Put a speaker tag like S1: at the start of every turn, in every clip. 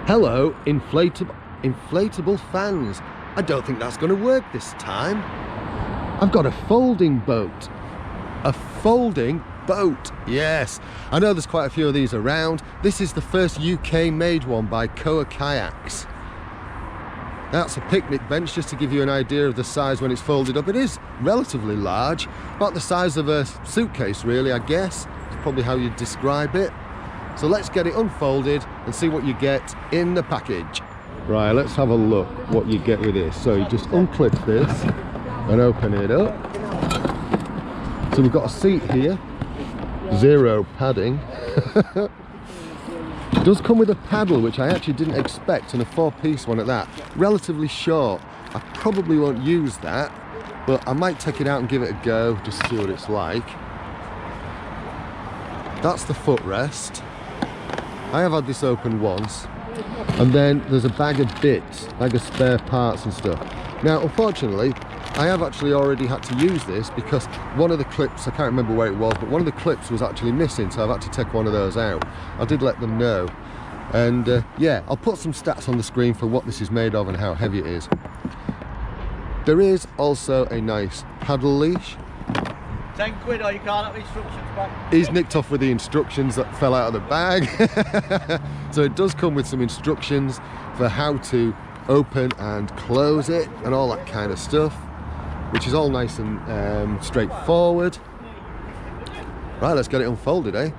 S1: Hello, inflatable fans. I don't think that's going to work this time. I've got a folding boat. A folding boat, yes. I know there's quite a few of these around. This is the first UK made one by Koa Kayaks. That's a picnic bench, just to give you an idea of the size when it's folded up. It is relatively large, about the size of a suitcase really, I guess. That's probably how you'd describe it. So let's get it unfolded and see what you get in the package. Right, let's have a look what you get with this. So you just unclip this and open it up. So we've got a seat here, zero padding. It does come with a paddle, which I actually didn't expect, and a 4-piece one at that. Relatively short. I probably won't use that, but I might take it out and give it a go, just to see what it's like. That's the footrest. I have had this open once. And then there's a bag of bits, bag of spare parts and stuff. Now, unfortunately, I have actually already had to use this because one of the clips, I can't remember where it was, but one of the clips was actually missing, so I've had to take one of those out. I did let them know. And yeah, I'll put some stats on the screen for what this is made of and how heavy it is. There is also a nice paddle leash.
S2: 10 quid or you can't have the instructions back.
S1: He's nicked off with the instructions that fell out of the bag. So it does come with some instructions for how to open and close it and all that kind of stuff, which is all nice and straightforward. Right, let's get it unfolded, eh?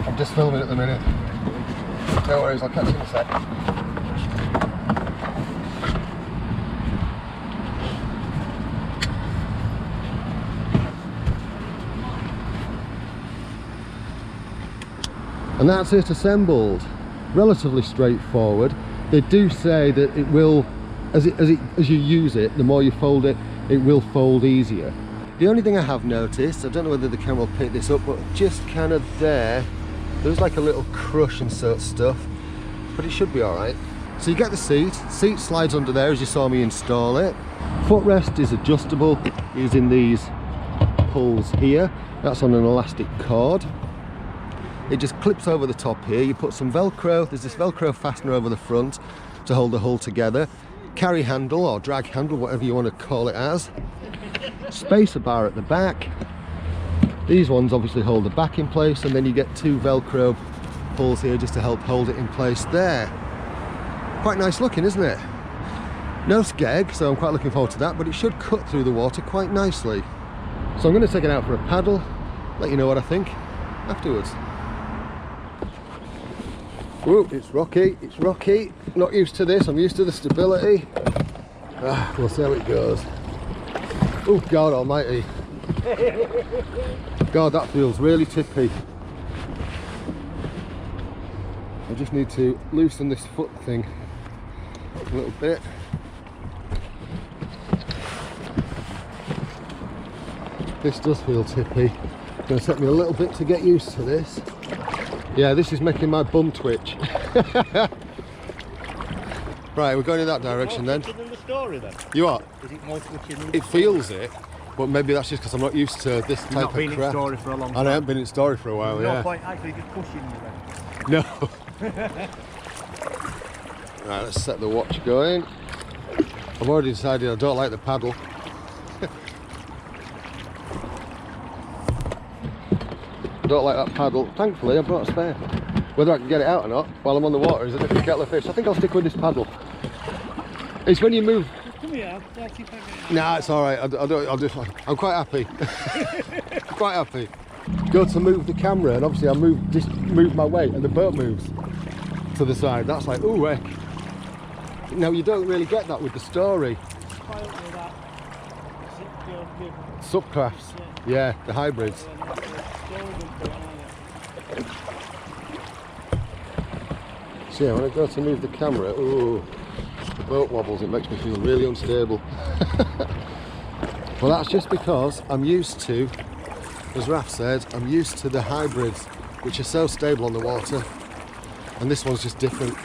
S1: I'm just filming at the minute. No worries, I'll catch you in a sec. And that's it assembled. Relatively straightforward. They do say that it will, as you use it, the more you fold it, it will fold easier. The only thing I have noticed, I don't know whether the camera will pick this up, but just kind of there's like a little crush and sort of stuff, but it should be all right. So you get the seat slides under there as you saw me install it. Footrest is adjustable using these pulls here. That's on an elastic cord. It just clips over the top here. You put some Velcro, there's this Velcro fastener over the front to hold the hull together. Carry handle or drag handle, whatever you want to call it as. Spacer bar at the back. These ones obviously hold the back in place, and then you get 2 Velcro pulls here just to help hold it in place there. Quite nice looking, isn't it? No skeg, so I'm quite looking forward to that, but it should cut through the water quite nicely. So I'm going to take it out for a paddle, let you know what I think afterwards. Ooh, it's rocky, not used to this, I'm used to the stability. We'll see how it goes. Oh God almighty. God, that feels really tippy. I just need to loosen this foot thing a little bit. This does feel tippy. It's going to take me a little bit to get used to this. Yeah, this is making my bum twitch. Right, we're going in that direction then.
S2: The story, then.
S1: You are?
S2: Is it more twitching than
S1: It feels it, but maybe that's just because I'm not used to this type of
S2: You've not been
S1: craft.
S2: in story for a long time.
S1: And I haven't been in story for a while,
S2: There's
S1: yeah.
S2: no point actually just pushing you then.
S1: No. Right, let's set the watch going. I've already decided I don't like the paddle. I don't like that paddle. Thankfully, I brought a spare. Whether I can get it out or not while I'm on the water is a different kettle of fish. I think I'll stick with this paddle. It's when you move.
S2: Come here, I'll see if I can...
S1: Nah, it's all right. I'm quite happy. Quite happy. Go to move the camera, and obviously I just move my weight, and the boat moves to the side. That's like, ooh, heck. Now you don't really get that with the story. Subcrafts, yeah, the hybrids. So yeah, when I go to move the camera, ooh, the boat wobbles. It makes me feel really unstable. Well, that's just because I'm used to, as Raf said, I'm used to the hybrids, which are so stable on the water, and this one's just different.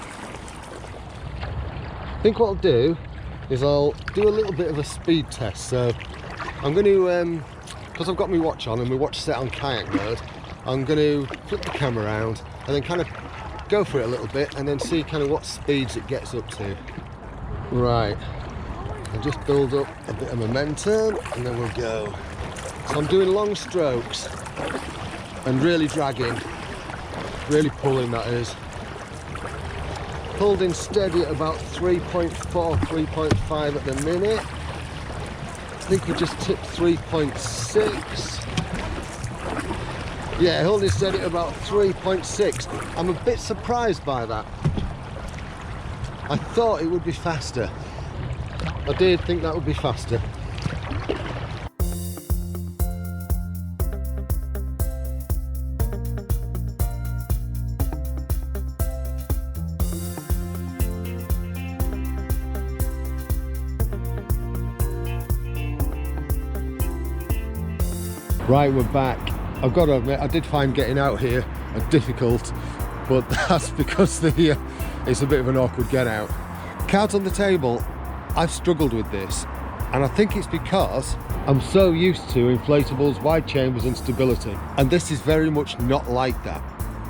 S1: I think what I'll do is I'll do a little bit of a speed test. So I'm going to, because I've got my watch on and my watch set on kayak mode, I'm going to flip the camera around and then kind of go for it a little bit and then see kind of what speeds it gets up to. Right, and just build up a bit of momentum and then we'll go. So I'm doing long strokes and really dragging, really pulling, that is. Holding steady at about 3.4, 3.5 at the minute. I think we just tipped 3.6. Yeah, holding steady at about 3.6. I'm a bit surprised by that. I thought it would be faster. I did think that would be faster. Right, we're back. I've got to admit, I did find getting out here difficult, but that's because it's a bit of an awkward get out. Cards on the table, I've struggled with this, and I think it's because I'm so used to inflatables, wide chambers and stability, and this is very much not like that.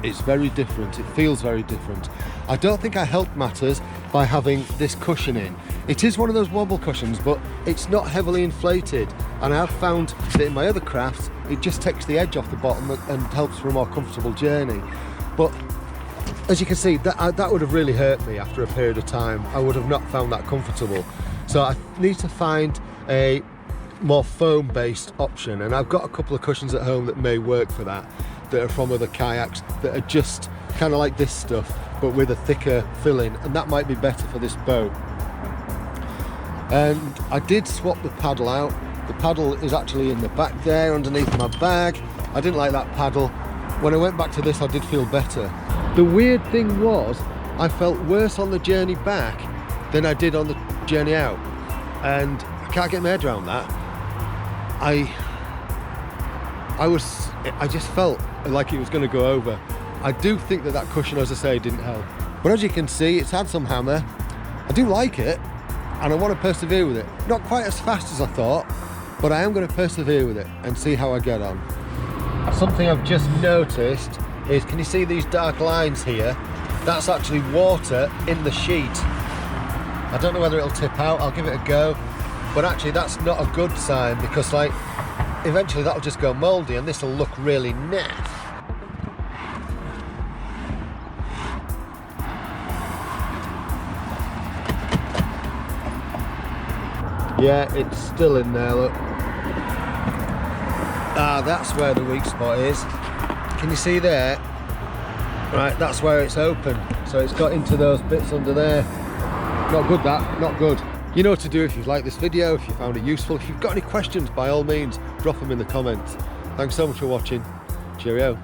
S1: It's very different, it feels very different. I don't think I helped matters by having this cushion in. It is one of those wobble cushions, but it's not heavily inflated, and I have found that in my other crafts it just takes the edge off the bottom and helps for a more comfortable journey. But as you can see, that would have really hurt me after a period of time. I would have not found that comfortable. So I need to find a more foam based option, and I've got a couple of cushions at home that may work for that are from other kayaks that are just kind of like this stuff but with a thicker filling, and that might be better for this boat. And I did swap the paddle out. The paddle is actually in the back there underneath my bag. I didn't like that paddle. When I went back to this, I did feel better. The weird thing was I felt worse on the journey back than I did on the journey out, and I can't get my head around that. I just felt like it was going to go over. I do think that cushion, as I say, didn't help. But as you can see, it's had some hammer. I do like it, and I want to persevere with it. Not quite as fast as I thought, but I am going to persevere with it and see how I get on. Something I've just noticed is, can you see these dark lines here? That's actually water in the sheet. I don't know whether it'll tip out, I'll give it a go. But actually that's not a good sign, because like eventually that'll just go mouldy and this will look really naff. Yeah, it's still in there, look. Ah, that's where the weak spot is. Can you see there? Right, that's where it's open. So it's got into those bits under there. Not good, that, not good. You know what to do if you've liked this video, if you found it useful. If you've got any questions, by all means, drop them in the comments. Thanks so much for watching. Cheerio.